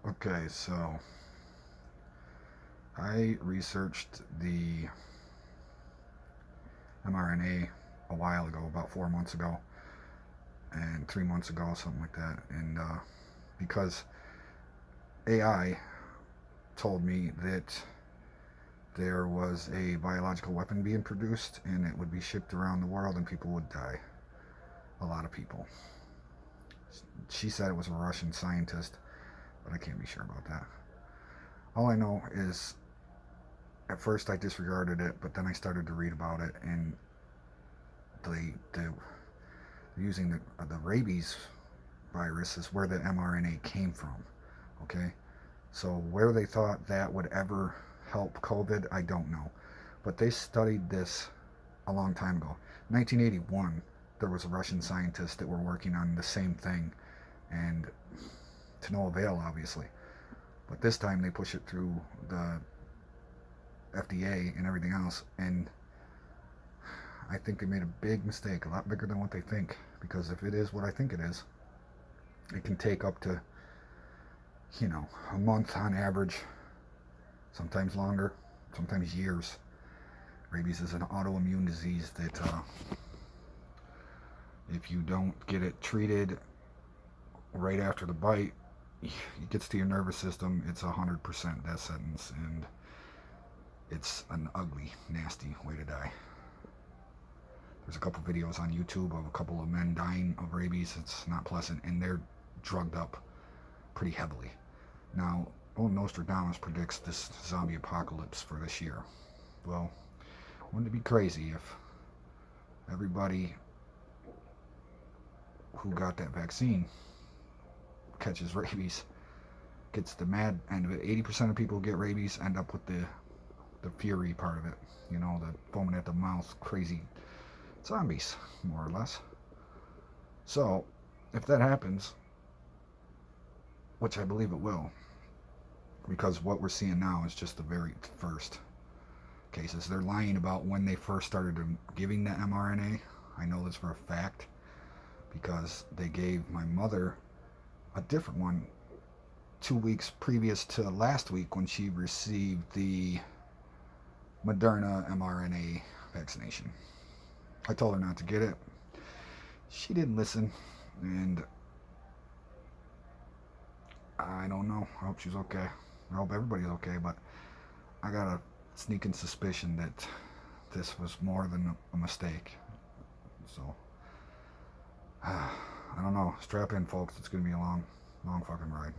Okay, so I researched the mRNA a while ago, about 4 months ago, and 3 months ago, something like that. And because AI told me that there was a biological weapon being produced and it would be shipped around the world and people would die. A lot of people. She said it was a Russian scientist, but I can't be sure about that. All I know is at first I disregarded it, but then I started to read about it, and the using the rabies virus is where the mRNA came from. Okay, so where they thought that would ever help COVID, I don't know, but they studied this a long time ago. 1981, there was a Russian scientist that were working on the same thing, and to no avail, obviously. But this time they push it through the FDA and everything else, and I think they made a big mistake, a lot bigger than what they think. Because if it is what I think it is, it can take up to, a month on average, sometimes longer, sometimes years. Rabies is an autoimmune disease that, if you don't get it treated right after the bite, it gets to your nervous system. It's 100% death sentence, and it's an ugly, nasty way to die. There's a couple videos on YouTube of a couple of men dying of rabies. It's not pleasant, and they're drugged up pretty heavily. Now, old Nostradamus predicts this zombie apocalypse for this year. Well, wouldn't it be crazy if everybody who got that vaccine catches rabies, gets the mad end of it? 80% of people who get rabies end up with the fury part of it. The foaming at the mouth, crazy zombies, more or less. So, if that happens, which I believe it will, because what we're seeing now is just the very first cases. They're lying about when they first started giving the mRNA. I know this for a fact because they gave my mother a different one 2 weeks previous to last week when she received the Moderna mRNA vaccination. I told her not to get it. She didn't listen, and I don't know. I hope she's okay. I hope everybody's okay, but I got a sneaking suspicion that this was more than a mistake. So, I don't know. Strap in, folks. It's going to be a long, long fucking ride.